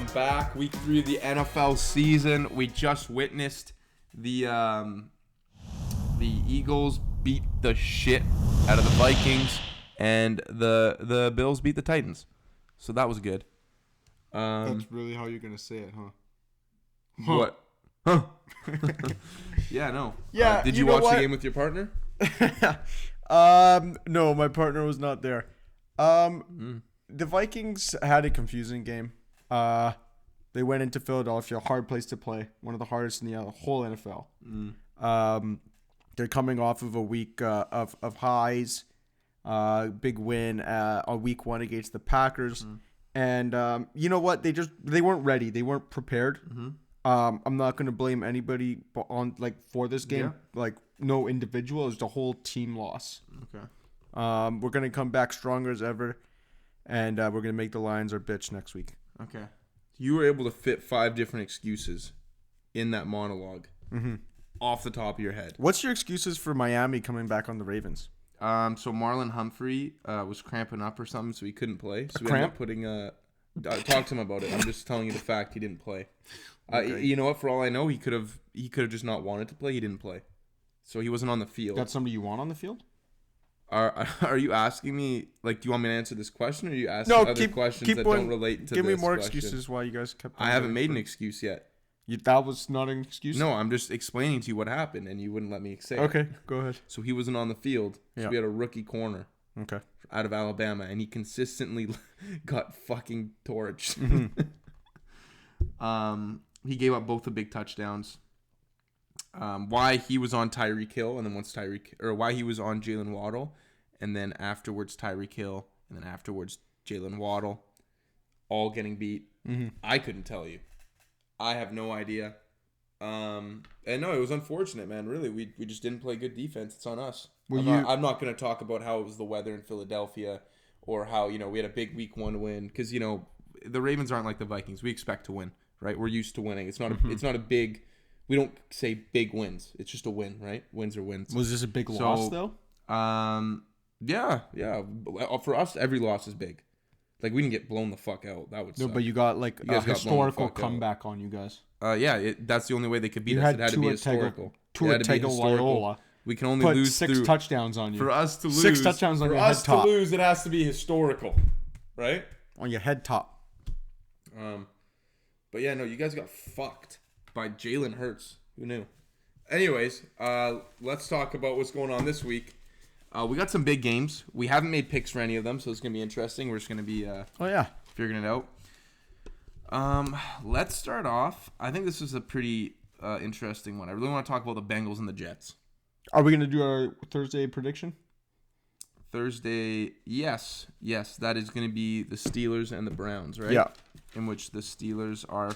back. Week 3 of the NFL season. We just witnessed the Eagles beat the shit out of the Vikings, and the Bills beat the Titans. So that was good. That's really how you're gonna say it, huh? What? Huh? Yeah, no. Yeah. Did you watch the game with your partner? No, my partner was not there. The Vikings had a confusing game. They went into Philadelphia, a hard place to play, one of the hardest in the whole NFL. They're coming off of a week of highs, big win on week 1 against the Packers, and you know what? They weren't ready. They weren't prepared. I'm not going to blame anybody for this game. Yeah. No individual. It's the whole team loss. Okay. We're going to come back stronger as ever, and we're going to make the Lions our bitch next week. Okay. You were able to fit 5 different excuses in that monologue off the top of your head. What's your excuses for Miami coming back on the Ravens? So Marlon Humphrey was cramping up or something, so he couldn't play. So we cramp? ended up putting talk to him about it. I'm just telling you the fact he didn't play. Okay. You know what? For all I know, he could have just not wanted to play. He didn't play, so he wasn't on the field. That's somebody you want on the field? Are you asking me, like, do you want me to answer this question, or are you asking other questions that don't relate to this? Give me more question? excuses why you guys kept. I haven't made an excuse yet. That was not an excuse? No, I'm just explaining to you what happened, and you wouldn't let me say it. Okay, go ahead. So he wasn't on the field. So Yeah. we had a rookie corner Okay. out of Alabama, and he consistently got fucking torched. He gave up both the big touchdowns. Why he was on Tyreek Hill, and then why he was on Jalen Waddle, and then afterwards Tyreek Hill, and then afterwards Jalen Waddle, all getting beat. I couldn't tell you. I have no idea. And no, it was unfortunate, man. Really, we just didn't play good defense. It's on us. I'm not going to talk about how it was the weather in Philadelphia, or how we had a big week 1 win, because the Ravens aren't like the Vikings. We expect to win, right? We're used to winning. It's not a big. We don't say big wins. It's just a win, right? Wins are wins. Was this a big loss though? Yeah. For us, every loss is big. Like, we didn't get blown the fuck out. That would suck. No, but you got a got blown the historical fuck out. comeback on you guys. That's the only way they could beat You us. had It had to be historical. Tua Tagovailoa We can only put lose 6 touchdowns on you. For us to lose, 6 touchdowns on your head top. For us to lose, it has to be historical, right? On your head top. But yeah, no, you guys got fucked by Jalen Hurts. Who knew? Anyways, let's talk about what's going on this week. We got some big games. We haven't made picks for any of them, so it's gonna be interesting. We're just gonna be figuring it out. Let's start off. I think this is a pretty interesting one. I really want to talk about the Bengals and the Jets. Are we going to do our Thursday prediction? Thursday, yes. That is going to be the Steelers and the Browns, right? Yeah. In which the Steelers are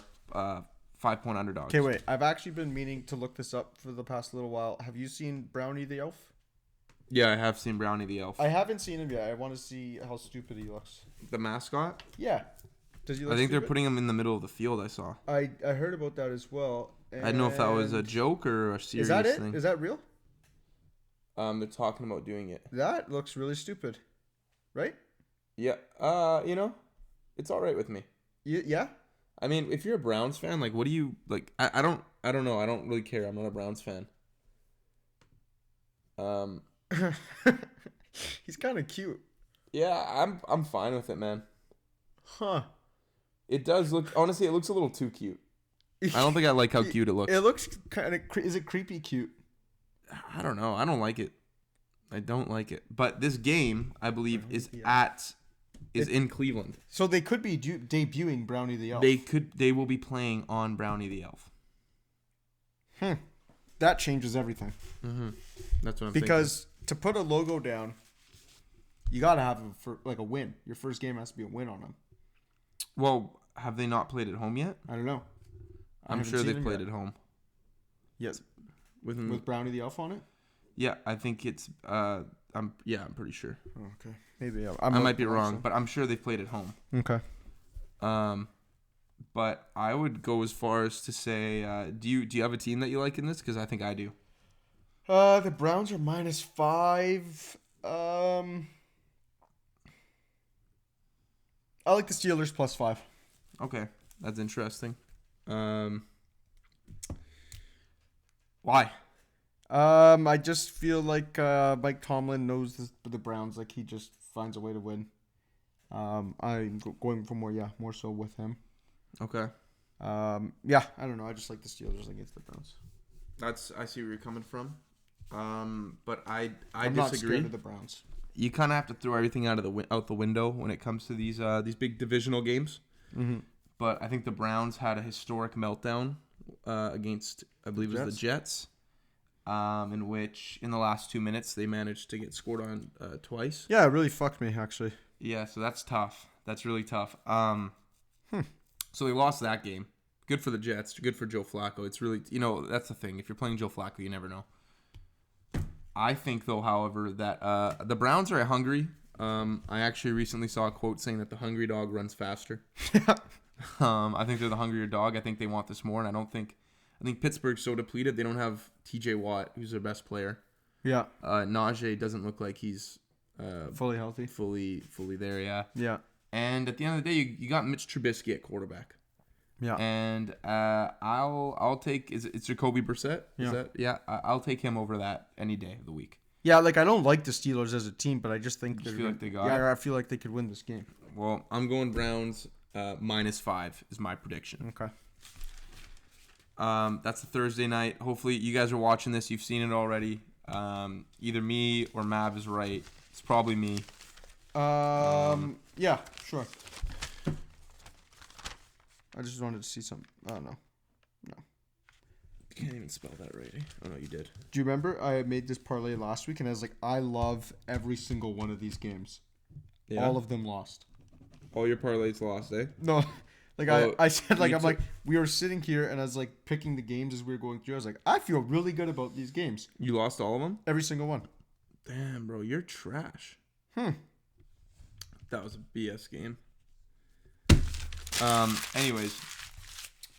5-point underdogs. Okay, wait. I've actually been meaning to look this up for the past little while. Have you seen Brownie the Elf? Yeah, I have seen Brownie the Elf. I haven't seen him yet. I want to see how stupid he looks. The mascot? Yeah. Does he look I think stupid? they're putting him in the middle of the field, I saw. I heard about that as well. I didn't know if that was a joke or a serious thing. Is that it? Is that real? They're talking about doing it. That looks really stupid. Right? Yeah. It's all right with me. Yeah? I mean, if you're a Browns fan, like, what do you like? I don't know. I don't really care. I'm not a Browns fan. He's kind of cute. Yeah, I'm fine with it, man. Huh. It does look, honestly, it looks a little too cute. I don't think I like how cute it looks. It looks kind of, is it creepy cute? I don't know. I don't like it. I don't like it. But this game, I believe, is in Cleveland. So they could be debuting Brownie the Elf. They will be playing on Brownie the Elf. That changes everything. That's what I'm Because to put a logo down, you got to have a win. Your first game has to be a win on them. Well, have they not played at home yet? I don't know. I'm sure they've played at home. Yes. With Brownie the Elf on it? Yeah, I think it's I'm pretty sure. Oh, okay. Maybe I might be wrong, but I'm sure they've played at home. Okay. But I would go as far as to say, do you have a team that you like in this? Because I think I do. The Browns are -5. I like the Steelers +5. Okay. That's interesting. Why? I just feel like Mike Tomlin knows the Browns. Like, he just finds a way to win. I'm going for more so with him. Okay. Yeah, I don't know. I just like the Steelers against the Browns. I see where you're coming from. But I I'm disagree. not scared of the Browns. You kind of have to throw everything out the window when it comes to these big divisional games. Mm-hmm. But I think the Browns had a historic meltdown against, I believe it was the Jets, in which in the last 2 minutes they managed to get scored on twice. Yeah, it really fucked me, actually. Yeah, so that's tough. That's really tough. So they lost that game. Good for the Jets. Good for Joe Flacco. It's really, that's the thing. If you're playing Joe Flacco, you never know. I think, though, however, that the Browns are hungry. I actually recently saw a quote saying that the hungry dog runs faster. I think they're the hungrier dog. I think they want this more, and I think Pittsburgh's so depleted. They don't have T.J. Watt, who's their best player. Yeah. Najee doesn't look like he's fully healthy. Fully there, yeah. Yeah. And at the end of the day, you got Mitch Trubisky at quarterback. Yeah. And I'll take it's Jacoby Brissett. I'll take him over that any day of the week. Yeah, like, I don't like the Steelers as a team, but I just think I feel like they got I feel like they could win this game. Well, I'm going Browns -5 is my prediction. Okay. That's a Thursday night. Hopefully you guys are watching this. You've seen it already. Either me or Mav is right. It's probably me. Yeah, sure. I just wanted to see something. Oh, no. Can't even spell that right. Oh, no, you did. Do you remember I made this parlay last week, and I was like, I love every single one of these games. Yeah. All of them lost. All your parlays lost, eh? No. Like, Oh, I said, like, I'm like, we were sitting here, and I was, like, picking the games as we were going through. I was like, I feel really good about these games. You lost all of them? Every single one. Damn, bro, you're trash. That was a BS game. Anyways.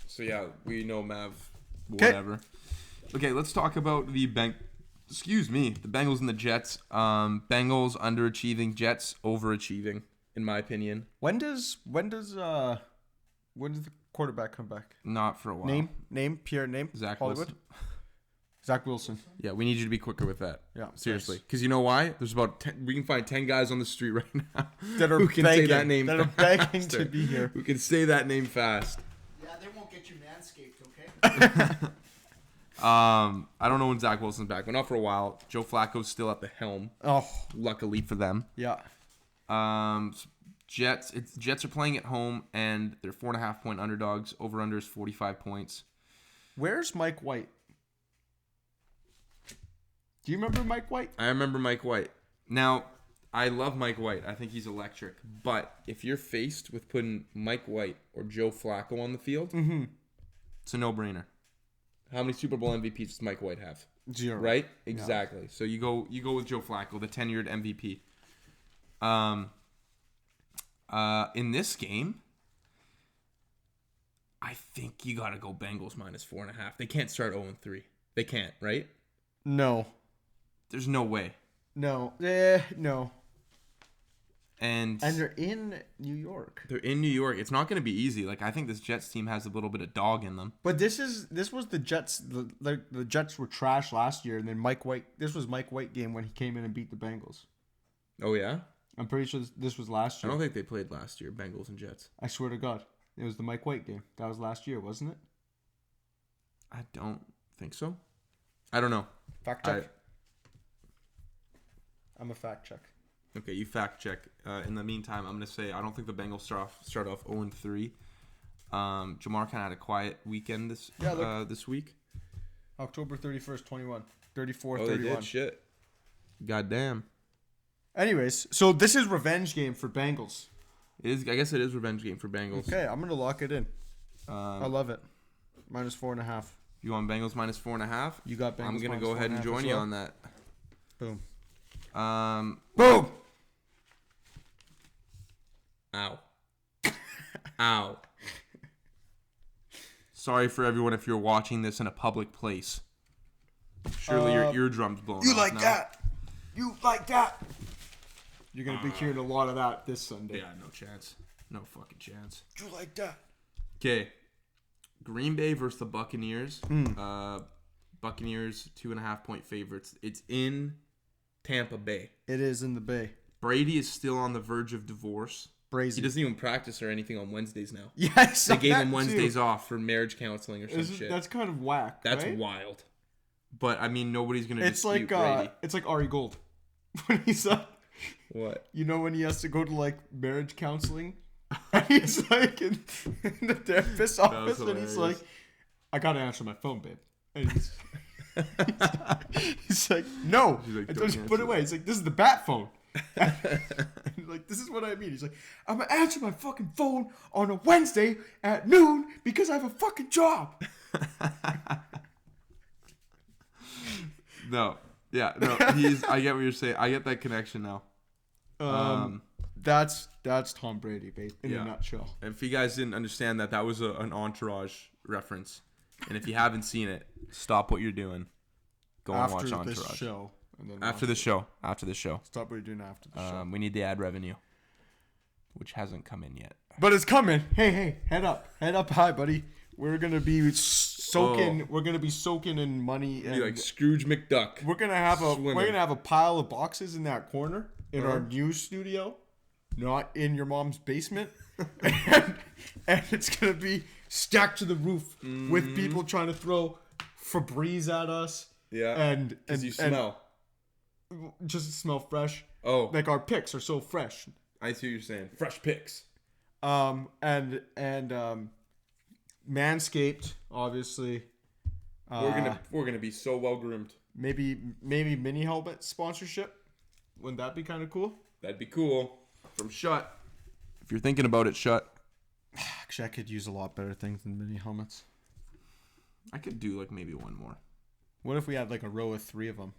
So, yeah, we know Mav. Whatever. Okay, let's talk about the Bengals and the Jets. Bengals underachieving, Jets overachieving, in my opinion. When does the quarterback come back? Not for a while. Name, Pierre, name. Zach Hollywood. Wilson. Zach Wilson. Yeah, we need you to be quicker with that. Yeah, seriously. Because you know why? There's about 10, we can find 10 guys on the street right now that are who can say that name that are begging to be here. Who can say that name fast. Yeah, they won't get you manscaped, okay? I don't know when Zach Wilson's back, but not for a while. Joe Flacco's still at the helm. Oh, luckily for them. Yeah. Jets are playing at home and they're 4.5 point underdogs. Over under is 45 points. Where's Mike White? Do you remember Mike White? I remember Mike White. Now, I love Mike White. I think he's electric. But if you're faced with putting Mike White or Joe Flacco on the field, it's a no-brainer. How many Super Bowl MVPs does Mike White have? 0. Right? Exactly. Yeah. So you go with Joe Flacco, the tenured MVP. In this game, I think you got to go Bengals -4.5. They can't start 0-3. They can't, right? No. There's no way. No. No. And they're in New York. They're in New York. It's not going to be easy. Like, I think this Jets team has a little bit of dog in them. But this was the Jets. The Jets were trash last year, and then Mike White. This was Mike White game when he came in and beat the Bengals. Oh yeah. I'm pretty sure this was last year. I don't think they played last year, Bengals and Jets. I swear to God, it was the Mike White game. That was last year, wasn't it? I don't think so. I don't know. Fact check. I'm a fact check. Okay, you fact check. In the meantime, I'm going to say I don't think the Bengals start off 0-3. Jamar kind of had a quiet weekend this week. October 31st, 21. 34, oh, 31. They did? Shit. Goddamn. Anyways, so this is revenge game for Bengals. It is. I guess it is revenge game for Bengals. Okay, I'm going to lock it in. I love it. -4.5. You want Bengals -4.5? You got Bengals. I'm going to go ahead and join you on that. Boom. Boom! Ow. Ow. Sorry for everyone if you're watching this in a public place. Surely your eardrums blowing You off like now. that? You like that? You're going to be hearing a lot of that this Sunday. Yeah, no chance. No fucking chance. You like that? Okay. Green Bay versus the Buccaneers. Buccaneers 2.5-point favorites. It's in Tampa Bay. It is in the Bay. Brady is still on the verge of divorce. Brazy. He doesn't even practice or anything on Wednesdays now. Yeah, I They saw gave that him too. Wednesdays off for marriage counseling or some shit. That's kind of whack. That's right? wild. But I mean, nobody's gonna It's dispute like Brady. it's like Ari Gold when he's What? you know when he has to go to like marriage counseling, and he's like in the therapist's office, and he's like, hilarious. "I gotta answer my phone, babe," and he's like, "No, He's like, and "Don't just put it answer away." He's like, "This is the bat phone." And like, this is what I mean. He's like, "I'm gonna answer my fucking phone on a Wednesday at noon because I have a fucking job." No. Yeah, no, I get what you're saying. I get that connection now. That's Tom Brady, babe, in Yeah. a nutshell. If you guys didn't understand that, that was an Entourage reference. And if you haven't seen it, stop what you're doing. Go and After watch this Entourage. show, and then After the show. After the show. stop what you're doing after the show. We need the ad revenue, which hasn't come in yet. But it's coming. Hey, head up high, buddy. We're gonna be soaking. Oh. We're gonna be soaking in money, and Be like Scrooge McDuck. we're gonna have swimming. we're gonna have a pile of boxes in that corner in our Uh-huh. new studio, not in your mom's basement, and it's gonna be stacked to the roof with people trying to throw Febreze at us. Yeah. and you smell. just smell fresh. Oh, Like our picks are so fresh. I see what you're saying. Fresh picks. And Manscaped, obviously. We're gonna be so well groomed. Maybe mini helmet sponsorship. Wouldn't that be kind of cool? That'd be cool. From Shut. If you're thinking about it, Shut. Actually, I could use a lot better things than mini helmets. I could do like maybe one more. What if we had like a row of 3 of them?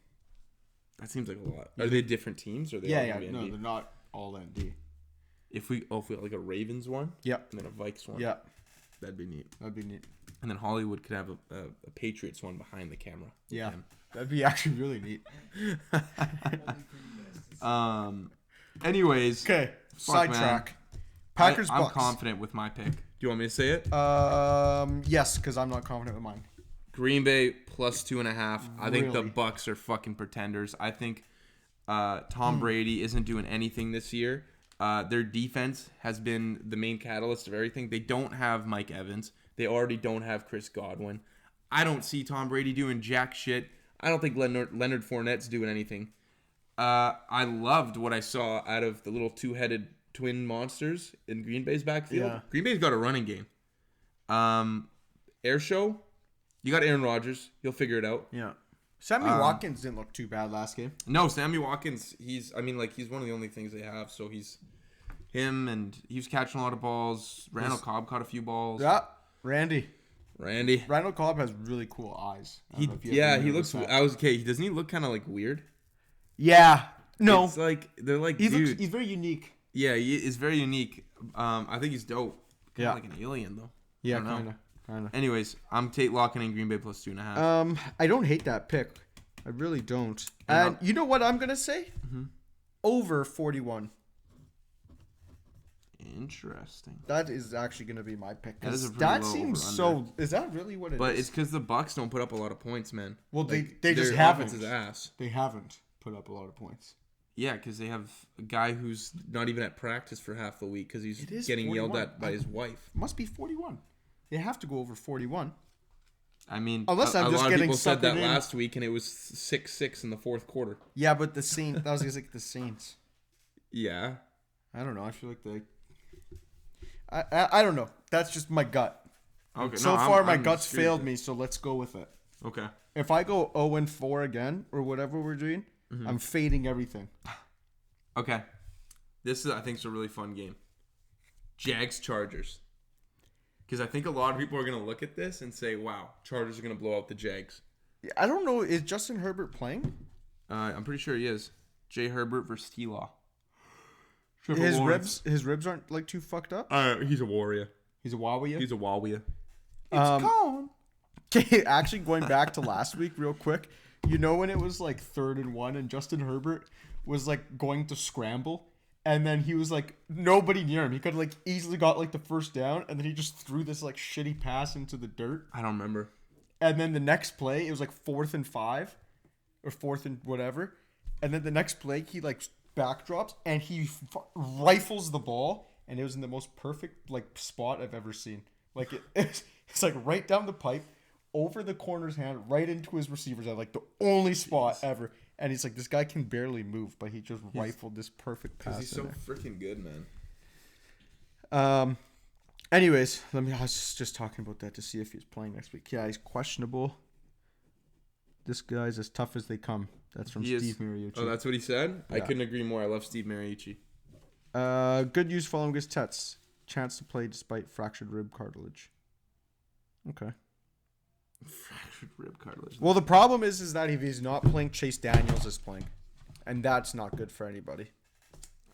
That seems like a lot. Are they different teams or are they all gonna be No, ND? they're not all ND. If we had like a Ravens one Yep. and then a Vikes one, Yeah, that'd be neat. that'd be neat. And then Hollywood could have a Patriots one behind the camera. with Yeah, them. that'd be actually really neat. Anyways, Okay, Fuck, man. sidetrack. Packers I'm Bucks. confident with my pick. Do you want me to say it? Yes, because I'm not confident with mine. Green Bay plus 2.5. I think the Really? Bucks are fucking pretenders. I think Tom Brady isn't doing anything this year. Their defense has been the main catalyst of everything. They don't have Mike Evans. They already don't have Chris Godwin. I don't see Tom Brady doing jack shit. I don't think Leonard Fournette's doing anything. I loved what I saw out of the little two-headed twin monsters in Green Bay's backfield. Yeah. Green Bay's got a running game. Air show. You got Aaron Rodgers. He'll figure it out. Yeah. Sammy Watkins didn't look too bad last game. No, Sammy Watkins, he's one of the only things they have. So he's catching a lot of balls. Randall Cobb caught a few balls. Yeah. Randy. Randy. Cobb has really cool eyes. I don't He know if you ever he noticed looks. that. Doesn't he look kind of like weird? Yeah. No. It's like they're like, He's dude. he's very unique. Yeah, he is very unique. I think he's dope. Kinda Yeah. like an alien though. Yeah, I don't know. kind of. Anyways, I'm locking in Green Bay plus 2.5. I don't hate that pick. I really don't. Yeah. And you know what I'm gonna say? Over 41. Interesting. That is actually gonna be my pick. That is a 'cause pretty that low seems over-under. so. Is that really what it is? But it's because the Bucks don't put up a lot of points, man. Well, Like, they just their haven't. offense is ass. They haven't put up a lot of points. Yeah, because they have a guy who's not even at practice for half the week because he's It is getting yelled 41. at by his wife. Must be 41. They have to go over 41. I mean, Unless I'm a just lot of getting people said that suckered in. last week, and it was 6-6 in the fourth quarter. Yeah, but the Saints. That was like the Saints. Yeah. I don't know. I feel like they. I don't know. That's just my gut. Okay. So no, far, my I'm guts serious. failed me. So let's go with it. Okay. If I go 0-4 again or whatever we're doing, I'm fading everything. Okay. This is, I think, is a really fun game. Jags Chargers. Because I think a lot of people are going to look at this and say, "Wow, Chargers are going to blow out the Jags." I don't know. Is Justin Herbert playing? I'm pretty sure he is. Jay Herbert versus T-Law. His ribs aren't like too fucked up. He's a warrior. He's a Huawei. He's a warrior. Gone. Okay, actually going back to last week real quick. You know when it was like 3rd and 1 and Justin Herbert was like going to scramble and then he was like nobody near him. He could have like easily got like the first down, and then he just threw this like shitty pass into the dirt. I don't remember. And then the next play, it was like 4th and 5, or 4th and whatever. And then the next play, he like backdrops and he rifles the ball, and it was in the most perfect like spot I've ever seen. Like it's like right down the pipe, over the corner's hand, right into his receiver's hand, like the only spot ever. And he's like, this guy can barely move, but he just rifled this perfect pass. He's so freaking good, man. Anyways, I was just talking about that to see if he's playing next week. Yeah, he's questionable. This guy's as tough as they come. That's from Steve Mariucci. Oh, that's what he said? Yeah. I couldn't agree more. I love Steve Mariucci. Good news following his tests. Chance to play despite fractured rib cartilage. Okay. Fractured rib cartilage. Well, the problem is that if he's not playing, Chase Daniels is playing. And that's not good for anybody.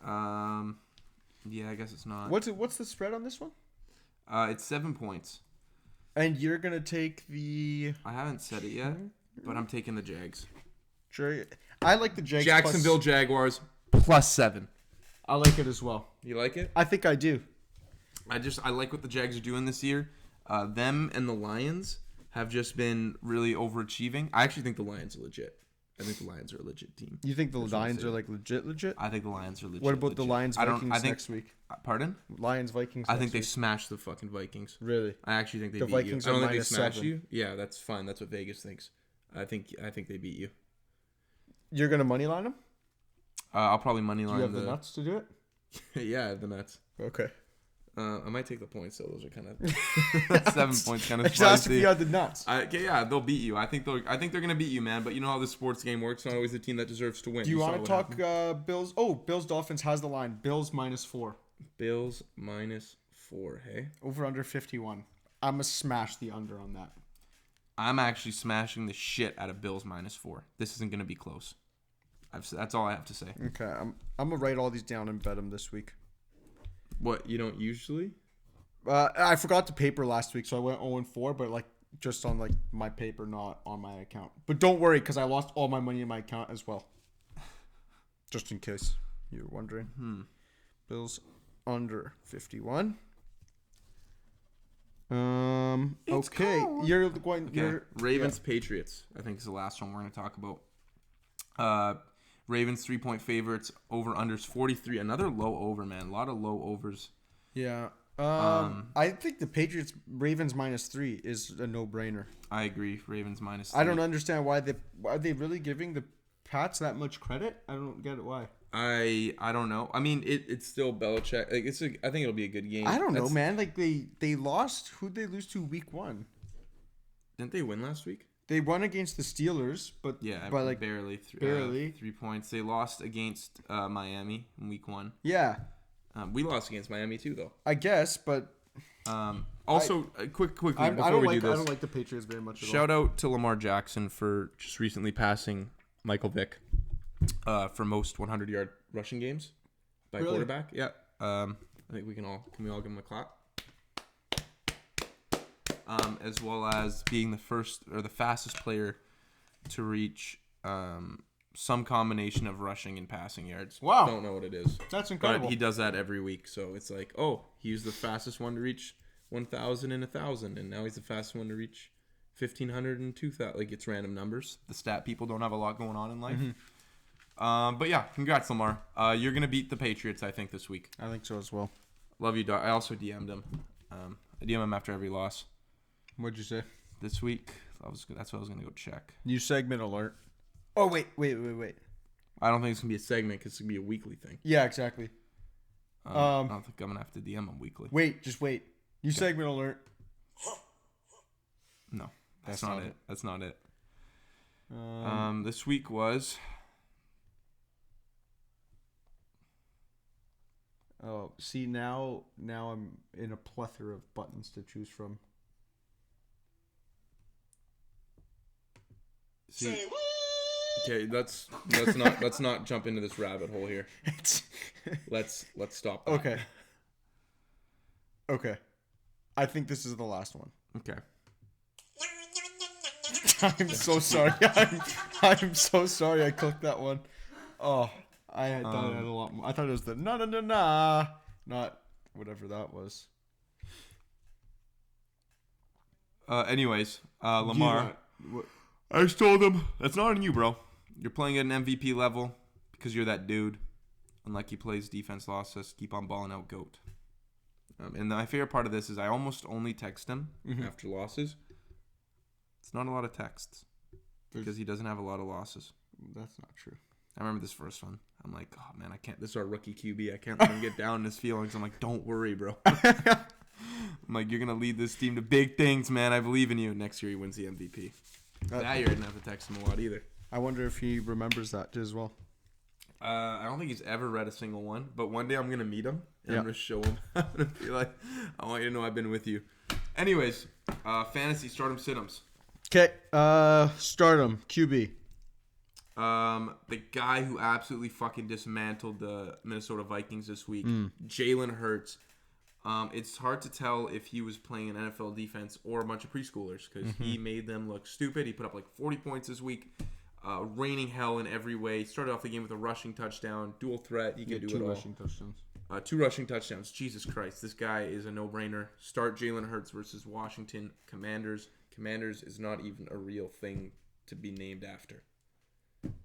Yeah, I guess it's not. What's the spread on this one? It's 7 points. And you're going to take the... I haven't said it yet, but I'm taking the Jags. Sure. I like the Jags. Jacksonville Jaguars +7. I like it as well. You like it? I think I do. I like what the Jags are doing this year. Them and the Lions have just been really overachieving. I actually think the Lions are legit. I think the Lions are a legit team. You think the Lions are like legit? I think the Lions are legit. What about the Lions Vikings next week? Pardon? Lions Vikings. I think they smashed the fucking Vikings. Really? I actually think they the beat Vikings you. I are don't think they -7. smashed you. Yeah, that's fine. That's what Vegas thinks. I think they beat you. You're gonna money line them? I'll probably money Do line you have the nuts to do it? Yeah, I have the Mets. Okay. I might take the points, so those are kind of 7 points, kind of Just asked if spicy. you had the nuts. Okay, yeah, they'll beat you. I think they're gonna beat you, man. But you know how this sports game works. Not always the team that deserves to win. Do you saw want what to talk happened. Bills? Oh, Bills Dolphins has the line. Bills -4. Bills -4. Hey, Over under 51. I'm gonna smash the under on that. I'm actually smashing the shit out of Bills -4. This isn't gonna be close. That's all I have to say. Okay, I'm gonna write all these down and bet them this week. What, you don't usually? I forgot to paper last week, so I went 0-4, but like just on like my paper, not on my account. But don't worry, because I lost all my money in my account as well. Just in case you were wondering. Bills under 51. Okay, cold. you're going. Okay. You're Ravens Patriots. I think is the last one we're gonna talk about. Ravens 3-point favorites. Over unders 43. Another low over, man. A lot of low overs. Yeah. I think the Patriots Ravens -3 is a no-brainer. I agree. Ravens -3. I don't understand why are they really giving the Pats that much credit? I don't get it why. I don't know. I mean, it's still Belichick. Like I think it'll be a good game. I don't know, man. Like they lost. Who'd they lose to week 1? Didn't they win last week? They won against the Steelers, but Yeah, by like barely. barely. 3 points. They lost against Miami in week 1. yeah, We lost against Miami too, though. I guess. But Also, quickly I before don't we like do this, I don't like the Patriots very much. At all. shout out to Lamar Jackson for just recently passing Michael Vick for most 100-yard rushing games by Really? quarterback. Yeah. I think we can all give him a clap. As well as being the first or the fastest player to reach some combination of rushing and passing yards. Wow. Don't know what it is. That's incredible. But he does that every week. So it's like, oh, he's the fastest one to reach 1,000 and 1,000. And now he's the fastest one to reach 1,500 and 2,000. Like, it's random numbers. The stat people don't have a lot going on in life. But yeah, congrats, Lamar. You're going to beat the Patriots, I think, this week. I think so as well. Love you, dog. I also DM'd him. I DM him after every loss. What'd you say? This week, that's what I was going to go check. New segment alert. Oh wait. I don't think it's going to be a segment because it's going to be a weekly thing. Yeah, exactly. I don't think I'm going to have to DM him weekly. Just wait. New segment alert. No, that's not it. That's not it. This week was... Oh, see now I'm in a plethora of buttons to choose from. See, okay, let's not jump into this rabbit hole here. Let's stop that. Okay. I think this is the last one. Okay. I'm so sorry. I'm so sorry I clicked that one. Oh, I had thought it had a lot more. I thought it was the na, not whatever that was. Anyways, Lamar. What? I just told him, that's not on you, bro. You're playing at an MVP level because you're that dude. Unlike he plays defense losses, keep on balling out, GOAT. And my favorite part of this is I almost only text him after losses. It's not a lot of texts because he doesn't have a lot of losses. That's not true. I remember this first one. I'm like, oh, man, I can't. This is our rookie QB. I can't let him get down in his feelings. I'm like, don't worry, bro. I'm like, you're going to lead this team to big things, man. I believe in you. Next year, he wins the MVP. That year, I didn't have to text him a lot either. I wonder if he remembers that as well. I don't think he's ever read a single one. But one day, I'm going to meet him. And I'm going to show him. I'm going to be like, I want you to know I've been with you. Anyways, fantasy stardom sit-ems. Okay, stardom, QB. The guy who absolutely fucking dismantled the Minnesota Vikings this week, Jalen Hurts. It's hard to tell if he was playing an NFL defense or a bunch of preschoolers because he made them look stupid. He put up like 40 points this week, raining hell in every way. Started off the game with a rushing touchdown, dual threat. He can do it all. 2 rushing touchdowns. 2 rushing touchdowns. Jesus Christ, this guy is a no-brainer. Start Jalen Hurts versus Washington Commanders. Commanders is not even a real thing to be named after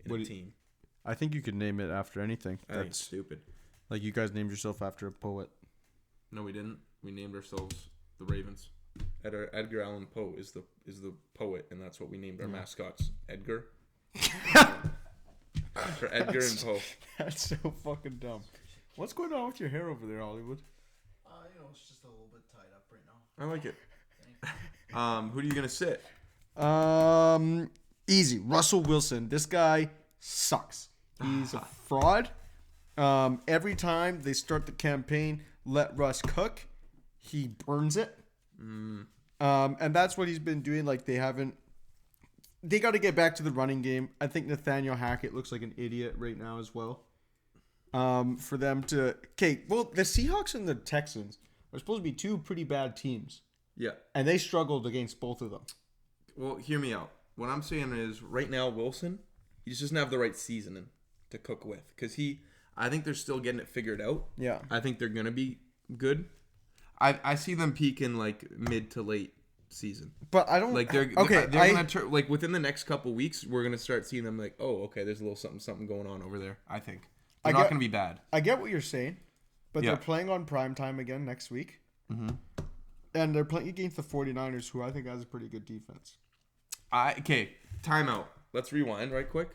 in a team. I think you could name it after anything. I think it's stupid. Like you guys named yourself after a poet. No, we didn't. We named ourselves the Ravens. Edgar Allan Poe is the poet, and that's what we named our mascots. Edgar. For Edgar and Poe. That's so fucking dumb. What's going on with your hair over there, Hollywood? It's just a little bit tied up right now. I like it. Who are you gonna sit? Easy. Russell Wilson. This guy sucks. He's a fraud. Every time they start the campaign, let Russ cook, he burns it. And that's what he's been doing. Like they got to get back to the running game. I think Nathaniel Hackett looks like an idiot right now as well. For them to, the Seahawks and the Texans are supposed to be 2 pretty bad teams. Yeah. And they struggled against both of them. Well, hear me out. What I'm saying is, right now, Wilson, he just doesn't have the right seasoning to cook with. Because I think they're still getting it figured out. Yeah. I think they're going to be good. I see them peaking, like, mid to late season. But I don't... Like, they're going to... Like, within the next couple weeks, we're going to start seeing them, like, oh, okay, there's a little something going on over there, I think. They're not going to be bad. I get what you're saying. But they're playing on primetime again next week. Mm-hmm. And they're playing against the 49ers, who I think has a pretty good defense. Okay, timeout. Let's rewind right quick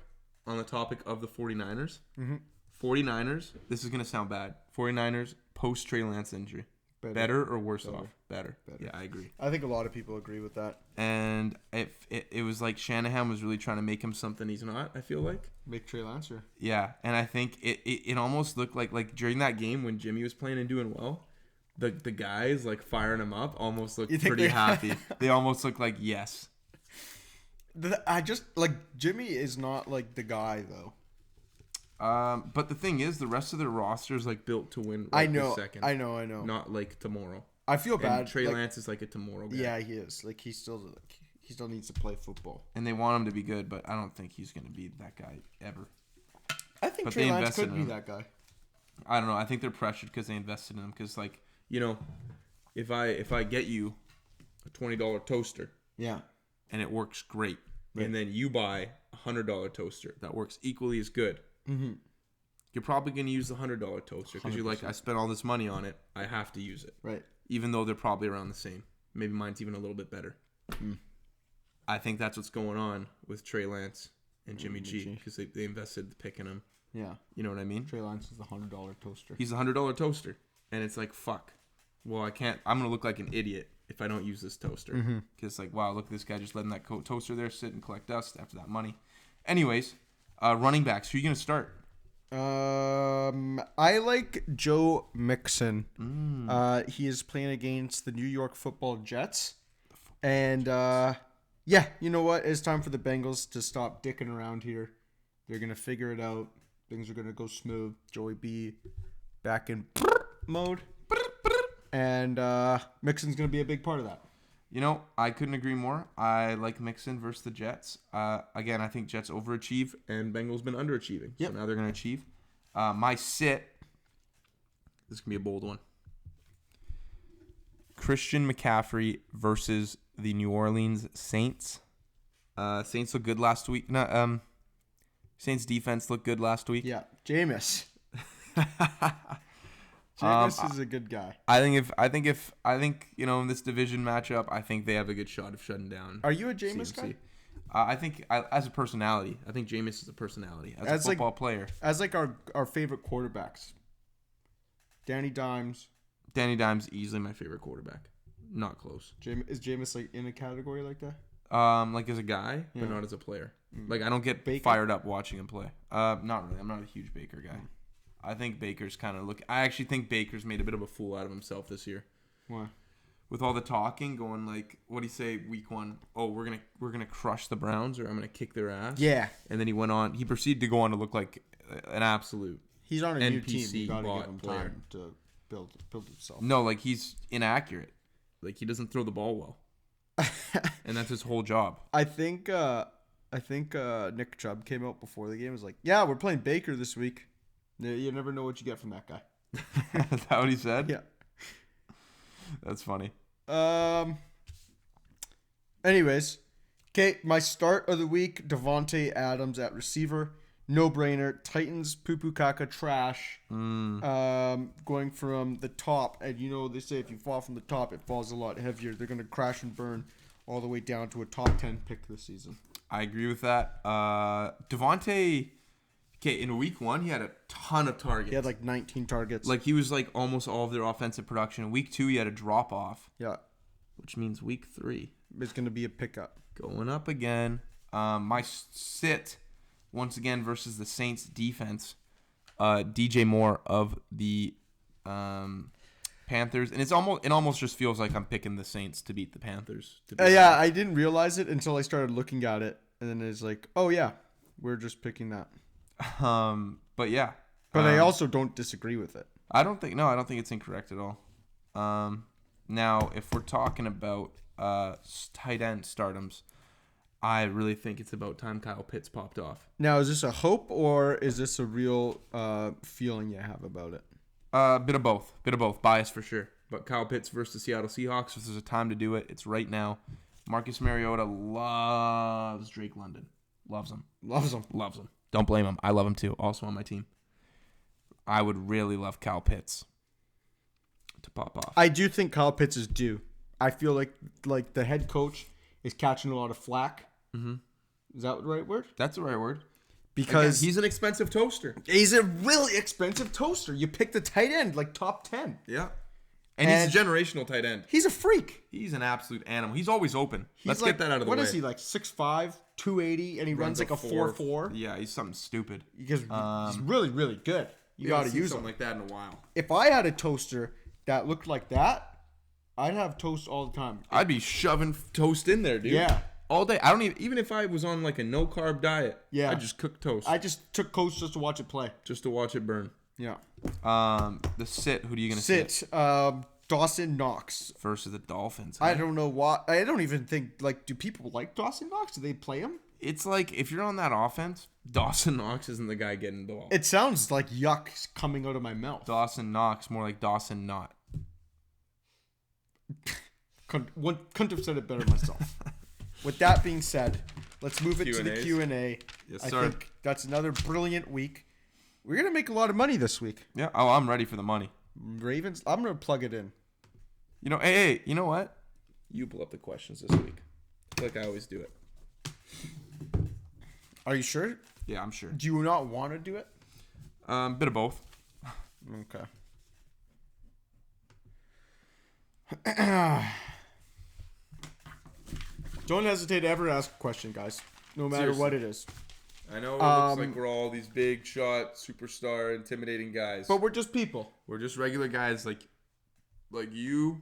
on the topic of the 49ers. Mm-hmm. 49ers, this is going to sound bad. 49ers post Trey Lance injury. Better or worse off? Better. Yeah, I agree. I think a lot of people agree with that. And it was like Shanahan was really trying to make him something he's not, I feel like. Make Trey Lance? Or? Yeah, and I think it almost looked like during that game when Jimmy was playing and doing well, the guys like firing him up almost looked pretty happy. They almost looked like yes. I just like Jimmy is not like the guy though. But the thing is, the rest of their roster is like built to win. I know. This second. I know. Not like tomorrow. I feel bad. And Trey Lance is like a tomorrow guy. Yeah, he is. Like he still needs to play football. And they want him to be good, but I don't think he's going to be that guy ever. I think Trey Lance could be that guy. I don't know. I think they're pressured because they invested in him. Because like if I get you a $20 toaster, yeah, and it works great, and then you buy a $100 toaster that works equally as good. Mm-hmm. You're probably going to use the $100 toaster because you're like, I spent all this money on it. I have to use it. Right. Even though they're probably around the same. Maybe mine's even a little bit better. I think that's what's going on with Trey Lance and Jimmy G because they invested the pick in him. Yeah. You know what I mean? Trey Lance is the $100 toaster. He's a $100 toaster. And it's like, fuck. Well, I can't. I'm going to look like an idiot if I don't use this toaster. Because it's like, wow, look at this guy just letting that toaster there sit and collect dust after that money. Anyways, running backs. Who are you going to start? I like Joe Mixon. He is playing against the New York Football Jets. And, yeah, you know what? It's time for the Bengals to stop dicking around here. They're going to figure it out. Things are going to go smooth. Joey B back in mode. And Mixon's going to be a big part of that. You know, I couldn't agree more. I like Mixon versus the Jets. Again, I think Jets overachieve and Bengals been underachieving. Yep. So now they're going to achieve. My sit. This is gonna be a bold one. Christian McCaffrey versus the New Orleans Saints. Saints looked good last week. No, Saints defense looked good last week. Yeah, Jameis. Jameis is a good guy. I think in this division matchup, I think they have a good shot of shutting down. Are you a Jameis guy? I think as a personality, I think Jameis is a personality as a football player. As like our favorite quarterbacks, Danny Dimes. Danny Dimes easily my favorite quarterback. Not close. Is Jameis like in a category like that? Like as a guy, but not as a player. Like I don't get Baker? fired up watching him play. Not really. I'm not a huge Baker guy. I think Baker's kind of I actually think Baker's made a bit of a fool out of himself this year. Why? With all the talking going like, what do you say week 1? Oh, we're gonna crush the Browns, or I'm gonna kick their ass. Yeah. And then he proceeded to go on to look like an absolute. He's on a new team. NPC You gotta bot give him player. time to build himself. No, like he's inaccurate. Like he doesn't throw the ball well. And that's his whole job. I think Nick Chubb came out before the game and was like, "Yeah, we're playing Baker this week." You never know what you get from that guy. Is that what he said? Yeah. That's funny. Anyways, okay, my start of the week: Devontae Adams at receiver, no brainer. Titans, poo caca, trash. Going from the top, and they say if you fall from the top, it falls a lot heavier. They're gonna crash and burn all the way down to a top 10 pick this season. I agree with that. Devontae, in week 1, he had a ton of targets. He had like 19 targets. Like he was like almost all of their offensive production. In week 2, he had a drop off. Yeah, Which means week 3 it's gonna be a pickup. going up again. My sit once again versus the Saints defense. DJ Moore of the Panthers, and it almost just feels like I'm picking the Saints to beat the Panthers. Yeah, I didn't realize it until I started looking at it, and then it's like, oh yeah, we're just picking that. But yeah. But I also don't disagree with it. I don't think it's incorrect at all. Now, if we're talking about tight end stardoms, I really think it's about time Kyle Pitts popped off. Now, is this a hope or is this a real feeling you have about it? Bit of both. Bias for sure. But Kyle Pitts versus the Seattle Seahawks, if there's a time to do it, it's right now. Marcus Mariota loves Drake London. Loves him. Don't blame him. I love him too. Also on my team. I would really love Kyle Pitts to pop off. I do think Kyle Pitts is due. I feel like the head coach is catching a lot of flack. Mm-hmm. Is that the right word? That's the right word. Because he's an expensive toaster. He's a really expensive toaster. You pick the tight end like top 10. Yeah. And he's a generational tight end. He's a freak. He's an absolute animal. He's always open. Let's like, get that out of the way. What is he, like 6'5", 280, and he runs like a 4.4? Yeah, he's something stupid. Because he's really, really good. You got to use something him. like that in a while. If I had a toaster that looked like that, I'd have toast all the time. I'd be shoving toast in there, dude. Yeah. All day. I don't even if I was on like a no carb diet. Yeah. I just cook toast. I just took toast just to watch it play. Just to watch it burn. Yeah. The sit. Who are you gonna sit? Dawson Knox Versus the Dolphins. I don't know why. I don't even think do people like Dawson Knox? Do they play him? It's like if you're on that offense, Dawson Knox isn't the guy getting the ball. It sounds like yuck coming out of my mouth. Dawson Knox, more like Dawson Not. Couldn't have said it better myself. With that being said, let's move it to the Q&A. Yes, I sir. think that's another brilliant week. We're going to make a lot of money this week. Yeah. Oh, I'm ready for the money. Ravens, I'm going to plug it in. Hey, you know what? You pull up the questions this week. Like I always do it. Are you sure? Yeah, I'm sure. Do you not want to do it? Bit of both. Okay. Don't hesitate to ever ask a question, guys. No matter Seriously. what it is. I know it looks like we're all these big shot, superstar, intimidating guys. But we're just people. We're just regular guys like you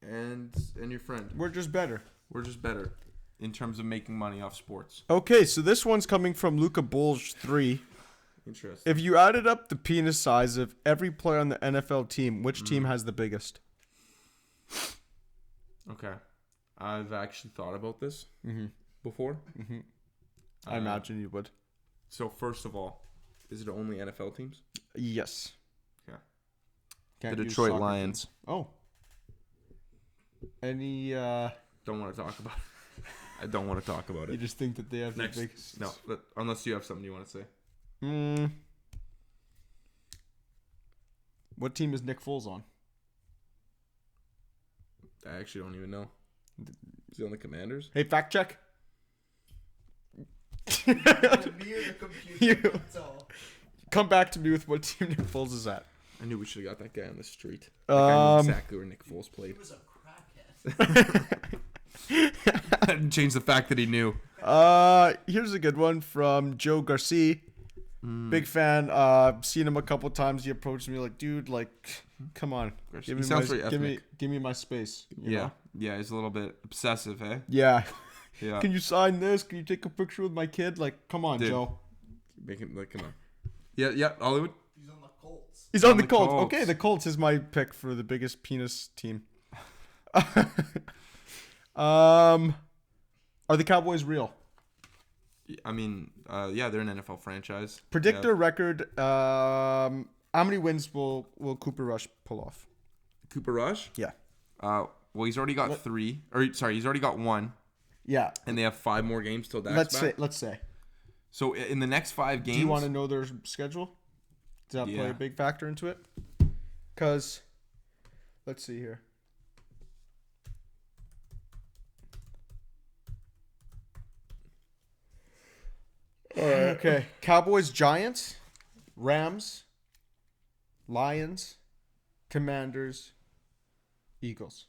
and your friend. We're just better. We're just better in terms of making money off sports. Okay, so this one's coming from Luca Bulge 3. Interesting. If you added up the penis size of every player on the NFL team, which team has the biggest? Okay. I've actually thought about this before. I imagine you would. So first of all, Is it only NFL teams? Yes. Yeah. Can't The use Detroit soccer Lions. teams. Oh. Any? Don't want to talk about it. I don't want to talk about You it. just think that they have Next. the biggest? No, unless you have something you want to say. What team is Nick Foles on? I actually don't even know. Is he on the Commanders? Hey, fact check. Me or the computer. You. That's all. Come back to me with what team Nick Foles is at. I knew we should have got that guy on the street. Like, I knew exactly where Nick Foles He played. was a crackhead. That didn't change the fact that he knew. Here's a good one from Joe Garcia. Big fan. Seen him a couple times. He approached me like, dude, like, come on, He sounds very give me my space. you Yeah. know? Yeah, he's a little bit obsessive, eh? Yeah. Yeah. Can you sign this? Can you take a picture with my kid? Like, come on, Dude. Joe. Make him, like, come on. Yeah, Hollywood. He's on the Colts. He's on On the the Colts. Colts. Okay, the Colts is my pick for the biggest penis team. Are the Cowboys real? I mean, yeah, they're an NFL franchise. Predict Yeah. their record. How many wins will Cooper Rush pull off? Cooper Rush? Yeah. Well, he's already got 3. Or, sorry, he's already got 1. Yeah. And they have 5 more games till Dak's back. Let's say. So, in the next 5 games... Do you want to know their schedule? Does that play Yeah. a big factor into it? Because, let's see here. Okay. Cowboys, Giants, Rams, Lions, Commanders, Eagles.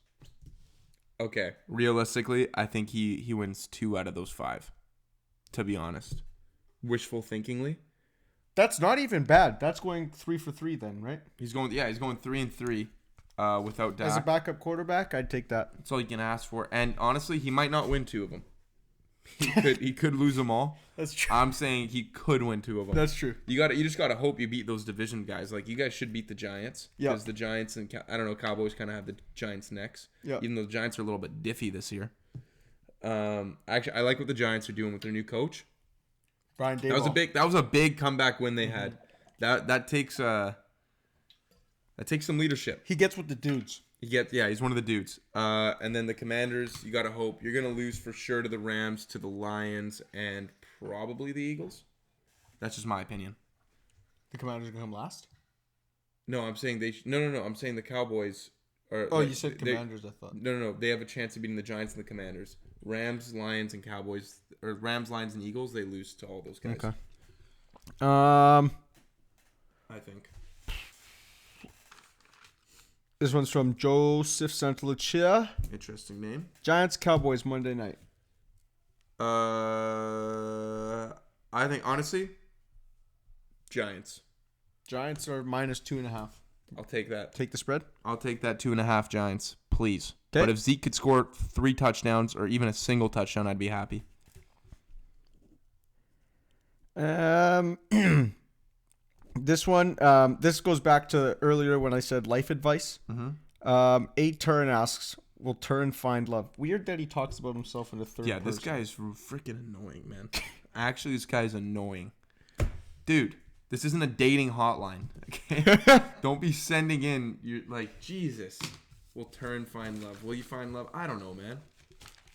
Okay. Realistically, I think he wins 2 out of those 5. To be honest. Wishful thinkingly. That's not even bad. That's going 3 for 3 then, right? He's going 3-3 without Dak. As a backup quarterback, I'd take that. That's all you can ask for. And honestly, he might not win 2 of them. He could lose them all. That's true. I'm saying he could win 2 of them. That's true. You just gotta hope you beat those division guys. Like, you guys should beat the Giants. Yeah. Because the Giants and I don't know, Cowboys kind of have the Giants next. Yeah. Even though the Giants are a little bit diffy this year. Actually, I like what the Giants are doing with their new coach. Brian Daboll. That was a big comeback win they had. That takes some leadership. He gets with the dudes. He's one of the dudes. And then the Commanders, you gotta hope you're gonna lose for sure to the Rams, to the Lions, and probably the Eagles. That's just my opinion. The Commanders gonna come last. No, I'm saying no. I'm saying the Cowboys are. Oh, you said Commanders. I thought. No. They have a chance of beating the Giants and the Commanders. Rams, Lions, and Cowboys, or Rams, Lions, and Eagles. They lose to all those guys. Okay. I think. This one's from Joseph Santalucia. Interesting name. Giants Cowboys Monday night. I think honestly, Giants. Giants are -2.5. I'll take that. Take the spread. I'll take that 2.5 Giants, please. 'Kay. But if Zeke could score 3 touchdowns or even a single touchdown, I'd be happy. This one, this goes back to earlier when I said life advice. A Turn asks, "Will Turn find love?" Weird that he talks about himself in the third person. This guy is freaking annoying, man. Actually, this guy's annoying. Dude, this isn't a dating hotline, okay? Don't be sending in, you're like, Jesus. Will Turn find love? Will you find love? I don't know, man.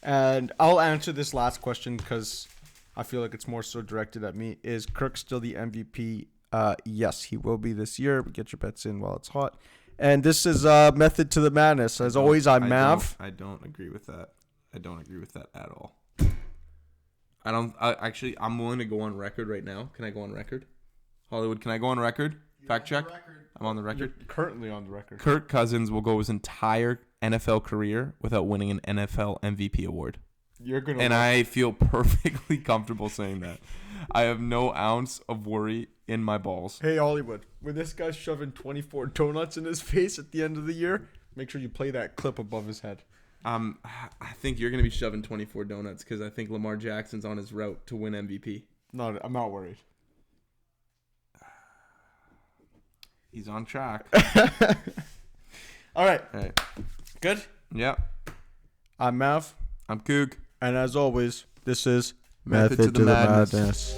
And I'll answer this last question because I feel like it's more so directed at me. Is Kirk still the MVP? Yes, he will be this year. Get your bets in while it's hot. And this is Method to the Madness. As always, I'm Mav. I don't agree with that. I don't agree with that at all. Actually, I'm willing to go on record right now. Can I go on record? Hollywood, can I go on record? Fact check. I'm on the record. You're currently on the record. Kirk Cousins will go his entire NFL career without winning an NFL MVP award. You're gonna. And I feel perfectly comfortable saying that. I have no ounce of worry in my balls. Hey Hollywood, when this guy's shoving 24 donuts in his face at the end of the year, make sure you play that clip above his head. I think you're going to be shoving 24 donuts because I think Lamar Jackson's on his route to win MVP. No, I'm not worried. He's on track. All right. All right. Good. Yep. I'm Mav. I'm Coog. And as always, this is Method to the Madness.